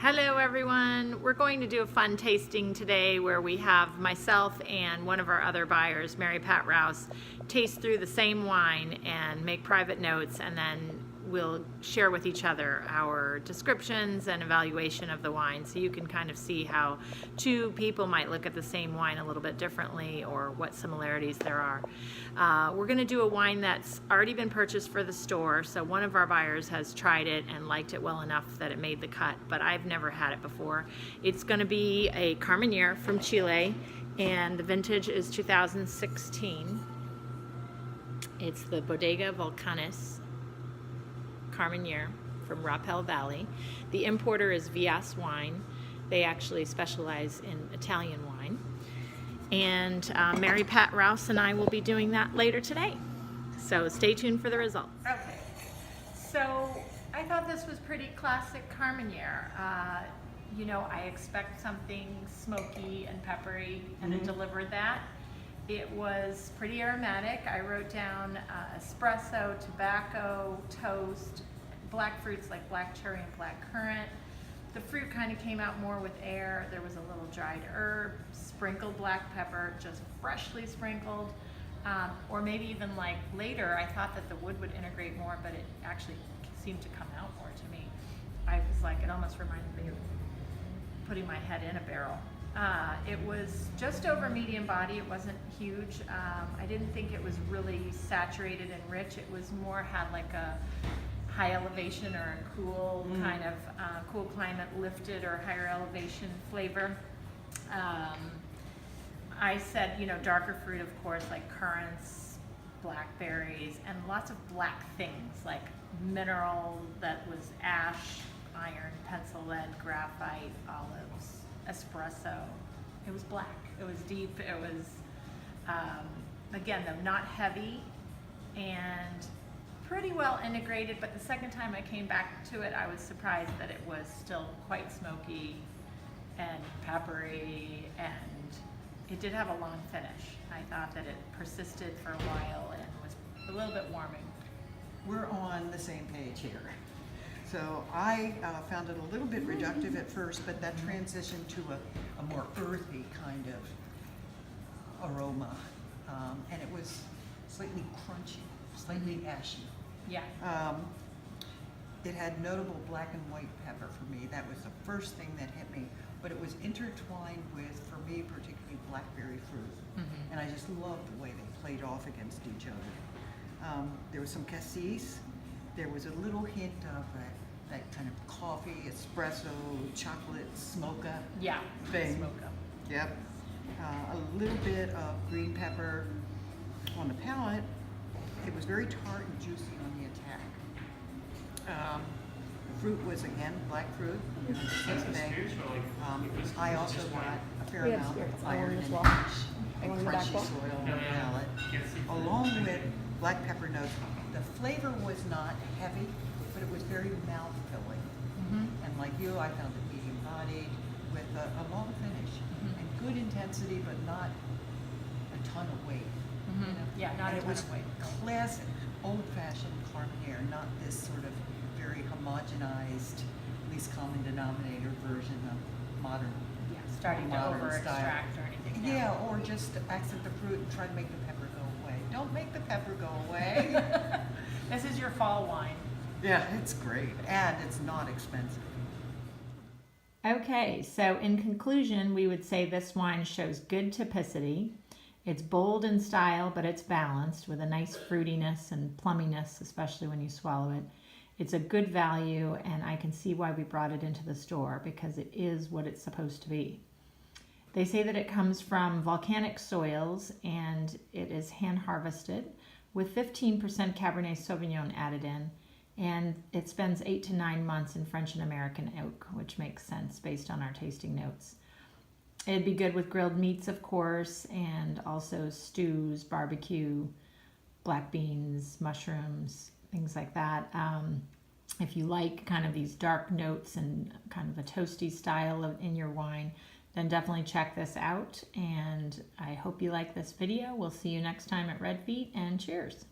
Hello everyone. We're going to do a fun tasting today where we have myself and one of our other buyers, Mary Pat Rouse, taste through the same wine and make private notes, and then we'll share with each other our descriptions and evaluation of the wine, so you can kind of see how two people might look at the same wine a little bit differently or what similarities there are. We're going to do a wine that's already been purchased for the store, so one of our buyers has tried it and liked it well enough that it made the cut, but I've never had it before. It's going to be a Carmenere from Chile, and the vintage is 2016. It's the Bodega Volcanes Carmenere from Rapel Valley. The importer is Vias Wine. They actually specialize in Italian wine. And Mary Pat Rouse and I will be doing that later today. So stay tuned for the results. Okay, so I thought this was pretty classic Carmenere. You know, I expect something smoky and peppery, and it delivered that. It was pretty aromatic. I wrote down espresso, tobacco, toast, black fruits like black cherry and black currant. The fruit kind of came out more with air. There was a little dried herb, sprinkled black pepper, just freshly sprinkled. Or maybe even like later, I thought that the wood would integrate more, but it actually seemed to come out more to me. I was like, it almost reminded me of putting my head in a barrel. It was just over medium body. It wasn't huge. I didn't think it was really saturated and rich. It was more had like a high elevation or a cool kind of cool climate lifted or higher elevation flavor. I said, you know, darker fruit, of course, like currants, blackberries, and lots of black things like mineral that was ash, iron, pencil lead, graphite, olives, espresso. It was black, it was deep, it was, again, though not heavy and pretty well integrated, but the second time I came back to it, I was surprised that it was still quite smoky and peppery, and it did have a long finish. I thought that it persisted for a while and was a little bit warming. We're on the same page here. So I found it a little bit reductive at first, but that transitioned to a more earthy kind of aroma. And it was slightly crunchy, slightly ashy. Yeah. It had notable black and white pepper for me. That was the first thing that hit me. But it was intertwined with, for me, particularly blackberry fruit. And I just loved the way they played off against each other. There was some cassis. There was a little hint of that kind of coffee, espresso, chocolate, smocha thing. Smocha. Yep. A little bit of green pepper on the palate. It was very tart and juicy on the attack. Fruit was, again, black fruit. Same thing. I also got a fair amount of iron and ash and crunchy soil on the palate, along with black pepper notes. The flavor was not heavy, but it was very mouth-filling. And like you, I found it medium-bodied with a long finish and good intensity, but not a ton of weight. You know? Yeah, not and a ton of weight. Classic, old-fashioned Carmenere, not this sort of very homogenized, least common denominator version of modern. Yeah, starting to over-extract or anything. Yeah, or just accent the fruit and try to make the pepper go away. Don't make the pepper go away. This is your fall wine. Yeah, it's great, and it's not expensive. Okay, so in conclusion, we would say this wine shows good typicity. It's bold in style, but it's balanced with a nice fruitiness and plumminess, especially when you swallow it. It's a good value, and I can see why we brought it into the store, because it is what it's supposed to be. They say that it comes from volcanic soils, and it is hand harvested with 15% Cabernet Sauvignon added in, and it spends 8 to 9 months in French and American oak, which makes sense based on our tasting notes. It'd be good with grilled meats, of course, and also stews, barbecue, black beans, mushrooms, things like that. If you like kind of these dark notes and kind of a toasty style in your wine, then definitely check this out. And I hope you like this video. We'll see you next time at Red Feet, and cheers.